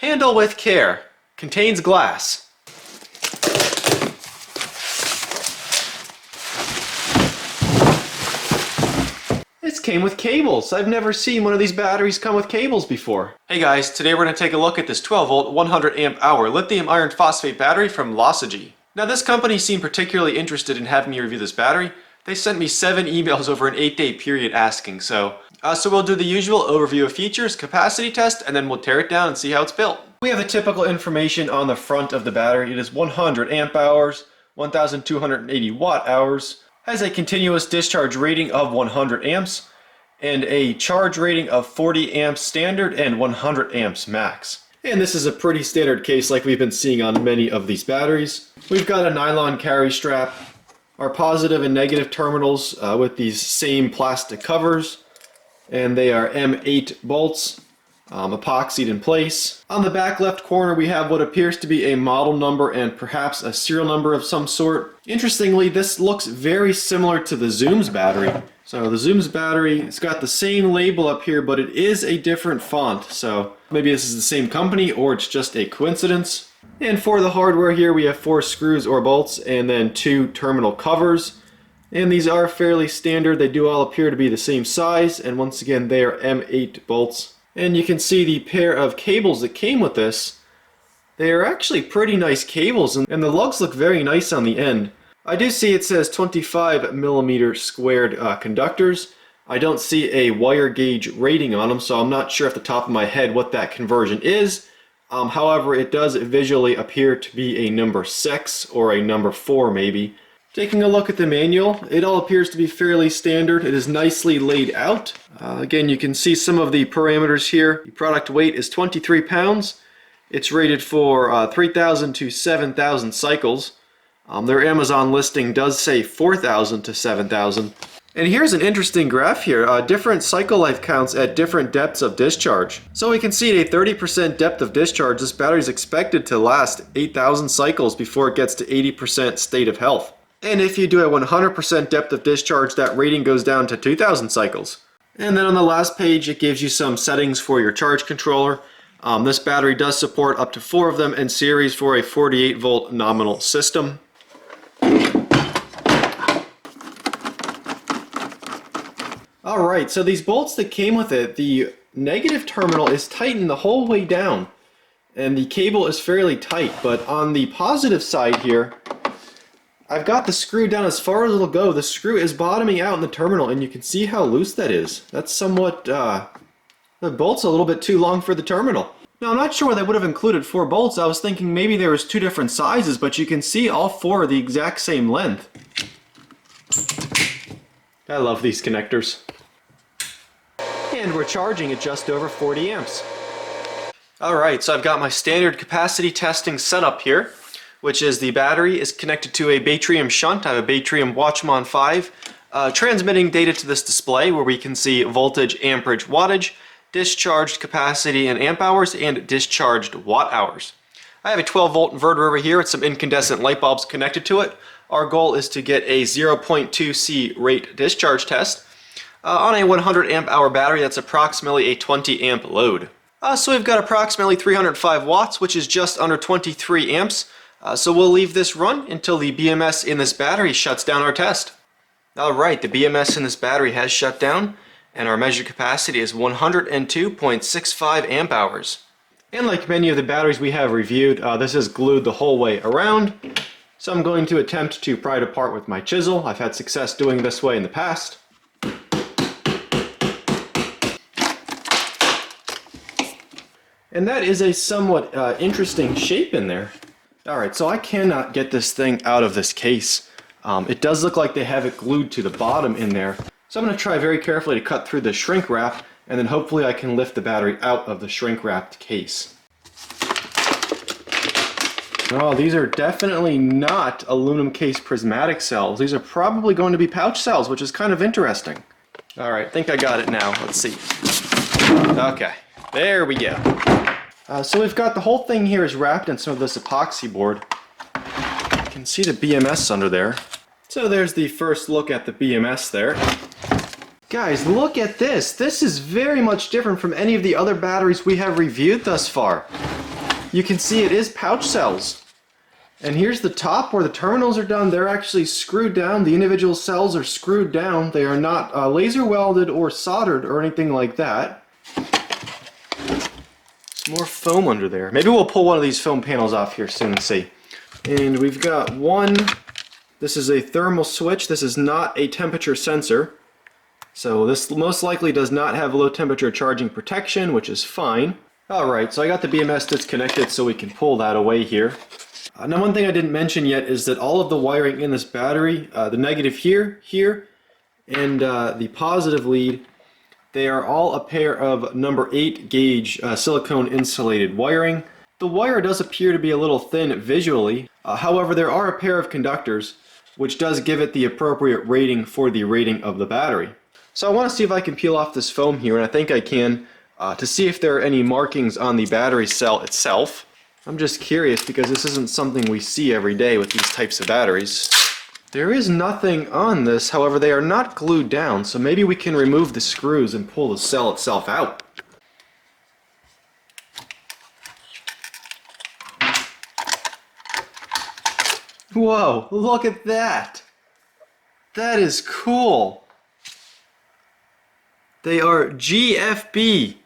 Handle with care. Contains glass. This came with cables. I've never seen one of these batteries come with cables before. Hey guys, today we're going to take a look at this 12 volt 100 amp hour lithium iron phosphate battery from Lossigy. Now this company seemed particularly interested in having me review this battery. They sent me 7 emails over an 8-day period asking, so we'll do the usual overview of features, capacity test, and then we'll tear it down and see how it's built. We have the typical information on the front of the battery. It is 100 amp hours, 1280 watt hours, has a continuous discharge rating of 100 amps, and a charge rating of 40 amps standard and 100 amps max. And this is a pretty standard case like we've been seeing on many of these batteries. We've got a nylon carry strap, our positive and negative terminals with these same plastic covers, and they are M8 bolts, epoxied in place. On the back left corner we have what appears to be a model number and perhaps a serial number of some sort. Interestingly, this looks very similar to the Zoom's battery. So the Zoom's battery, it's got the same label up here, but it is a different font. So maybe this is the same company or it's just a coincidence. And for the hardware here we have 4 screws or bolts and then 2 terminal covers. And these are fairly standard. They do all appear to be the same size, and once again they are M8 bolts. And you can see the pair of cables that came with this. They are actually pretty nice cables, and the lugs look very nice on the end. I do see it says 25mm squared conductors. I don't see a wire gauge rating on them, so I'm not sure off the top of my head what that conversion is. However, it does visually appear to be a number 6 or a number 4 maybe. Taking a look at the manual, it all appears to be fairly standard. It is nicely laid out. Again, you can see some of the parameters here. The product weight is 23 pounds. It's rated for 3,000 to 7,000 cycles. Their Amazon listing does say 4,000 to 7,000. And here's an interesting graph here. Different cycle life counts at different depths of discharge. So we can see at a 30% depth of discharge, this battery is expected to last 8,000 cycles before it gets to 80% state of health. And if you do a 100% depth of discharge, that rating goes down to 2,000 cycles. And then on the last page, it gives you some settings for your charge controller. This battery does support up to 4 of them in series for a 48 volt nominal system. Alright, so these bolts that came with it, the negative terminal is tightened the whole way down. And the cable is fairly tight, but on the positive side here, I've got the screw down as far as it'll go. The screw is bottoming out in the terminal, and you can see how loose that is. That's somewhat, the bolt's a little bit too long for the terminal. Now, I'm not sure why they would have included 4 bolts. I was thinking maybe there was 2 different sizes, but you can see all 4 are the exact same length. I love these connectors. And we're charging at just over 40 amps. Alright, so I've got my standard capacity testing setup here, which is the battery is connected to a Batrium shunt. I have a Batrium Watchmon 5 transmitting data to this display where we can see voltage, amperage, wattage, discharged capacity in amp hours, and discharged watt hours. I have a 12 volt inverter over here with some incandescent light bulbs connected to it. Our goal is to get a 0.2 C rate discharge test on a 100 amp hour battery that's approximately a 20 amp load. So we've got approximately 305 watts, which is just under 23 amps. So we'll leave this run until the BMS in this battery shuts down our test. Alright, the BMS in this battery has shut down, and our measured capacity is 102.65 amp hours. And like many of the batteries we have reviewed, this is glued the whole way around. So I'm going to attempt to pry it apart with my chisel. I've had success doing this way in the past. And that is a somewhat interesting shape in there. Alright, so I cannot get this thing out of this case. It does look like they have it glued to the bottom in there. So I'm going to try very carefully to cut through the shrink wrap, and then hopefully I can lift the battery out of the shrink wrapped case. Oh, these are definitely not aluminum case prismatic cells. These are probably going to be pouch cells, which is kind of interesting. Alright, I think I got it now. Let's see. Okay, there we go. So we've got the whole thing here is wrapped in some of this epoxy board. You can see the BMS under there. So there's the first look at the BMS there. Guys, look at this. This is very much different from any of the other batteries we have reviewed thus far. you can see it is pouch cells. And here's the top where the terminals are done. They're actually screwed down. The individual cells are screwed down. They are not laser welded or soldered or anything like that. Some more foam under there. Maybe we'll pull one of these foam panels off here soon and see. And we've got one. This is a thermal switch. This is not a temperature sensor. So this most likely does not have low temperature charging protection, which is fine. Alright, so I got the BMS disconnected so we can pull that away here. Now one thing I didn't mention yet is that all of the wiring in this battery, the negative here, and the positive lead, they are all a pair of number 8 gauge silicone insulated wiring. The wire does appear to be a little thin visually, however there are a pair of conductors which does give it the appropriate rating for the rating of the battery. So I want to see if I can peel off this foam here, and I think I can, to see if there are any markings on the battery cell itself. I'm just curious because this isn't something we see every day with these types of batteries. There is nothing on this, however they are not glued down, so maybe we can remove the screws and pull the cell itself out. Whoa, look at that! That is cool! They are GFB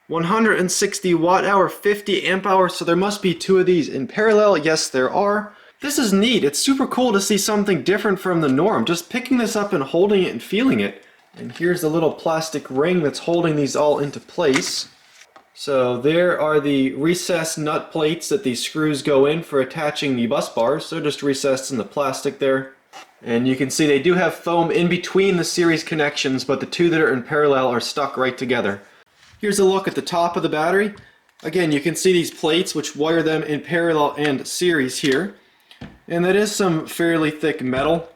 160 watt hour, 50 amp hour, so there must be 2 of these in parallel. Yes, there are. This is neat. It's super cool to see something different from the norm. Just picking this up and holding it and feeling it. And here's the little plastic ring that's holding these all into place. So there are the recessed nut plates that these screws go in for attaching the bus bars. They're just recessed in the plastic there. And you can see they do have foam in between the series connections, but the 2 that are in parallel are stuck right together. Here's a look at the top of the battery. Again, you can see these plates which wire them in parallel and series here. And that is some fairly thick metal.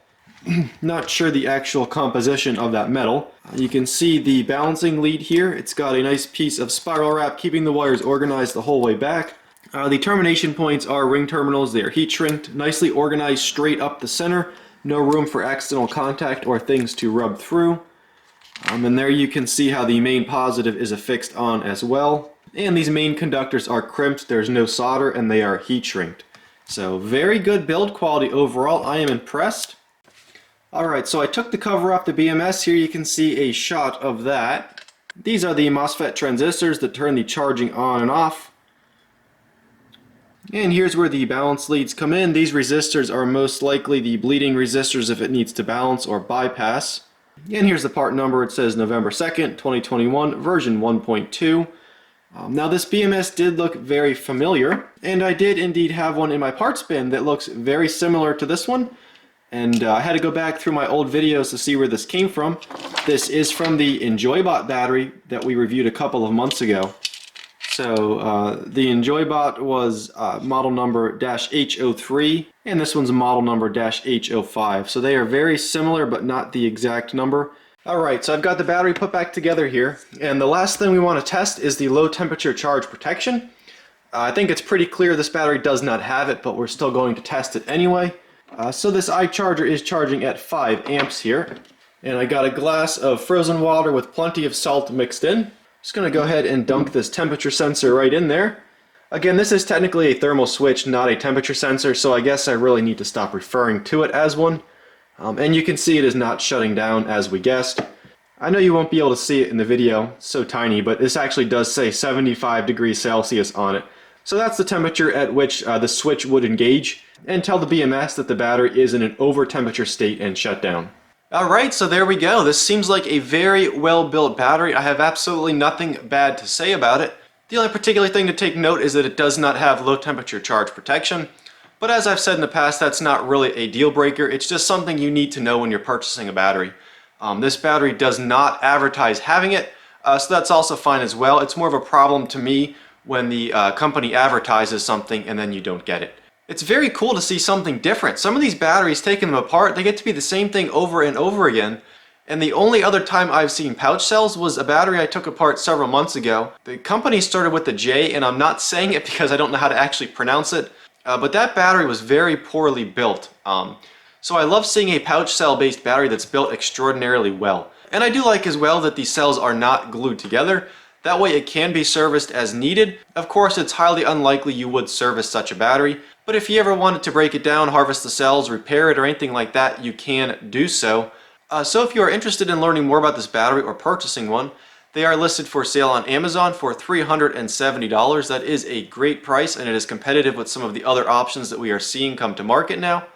Not sure the actual composition of that metal. You can see the balancing lead here. It's got a nice piece of spiral wrap keeping the wires organized the whole way back. The termination points are ring terminals. They are heat shrinked, nicely organized straight up the center. No room for accidental contact or things to rub through. And there you can see how the main positive is affixed on as well. And these main conductors are crimped, there's no solder, and they are heat shrinked. So very good build quality overall. I am impressed. Alright, so I took the cover off the BMS. Here you can see a shot of that. These are the MOSFET transistors that turn the charging on and off. And here's where the balance leads come in. These resistors are most likely the bleeding resistors if it needs to balance or bypass. And here's the part number. It says November 2nd, 2021, version 1.2. Now this BMS did look very familiar, and I did indeed have one in my parts bin that looks very similar to this one. And I had to go back through my old videos to see where this came from. This is from the EnjoyBot battery that we reviewed a couple of months ago. So the EnjoyBot was model number -H03, and this one's model number -H05. So they are very similar, but not the exact number. Alright, so I've got the battery put back together here, and the last thing we want to test is the low temperature charge protection. I think it's pretty clear this battery does not have it, but we're still going to test it anyway. So this iCharger is charging at 5 amps here, and I got a glass of frozen water with plenty of salt mixed in. Just going to go ahead and dunk this temperature sensor right in there. Again, this is technically a thermal switch, not a temperature sensor, so I guess I really need to stop referring to it as one. And you can see it is not shutting down as we guessed. I know you won't be able to see it in the video, it's so tiny, but this actually does say 75 degrees Celsius on it. So that's the temperature at which the switch would engage and tell the BMS that the battery is in an over temperature state and shut down. Alright, so there we go. This seems like a very well built battery. I have absolutely nothing bad to say about it. The only particular thing to take note is that it does not have low temperature charge protection. But as I've said in the past, that's not really a deal breaker. It's just something you need to know when you're purchasing a battery. This battery does not advertise having it, so that's also fine as well. It's more of a problem to me when the company advertises something and then you don't get it. It's very cool to see something different. Some of these batteries, taking them apart, they get to be the same thing over and over again. And the only other time I've seen pouch cells was a battery I took apart several months ago. The company started with the J, and I'm not saying it because I don't know how to actually pronounce it. But that battery was very poorly built. So I love seeing a pouch cell based battery that's built extraordinarily well. And I do like as well that these cells are not glued together. That way it can be serviced as needed. Of course, it's highly unlikely you would service such a battery, but if you ever wanted to break it down, harvest the cells, repair it, or anything like that, you can do so. So if you are interested in learning more about this battery or purchasing one, they are listed for sale on Amazon for $370. That is a great price, and it is competitive with some of the other options that we are seeing come to market now.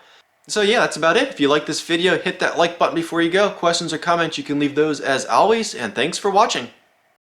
So yeah, that's about it. If you like this video, hit that like button before you go. Questions or comments, you can leave those as always, and thanks for watching.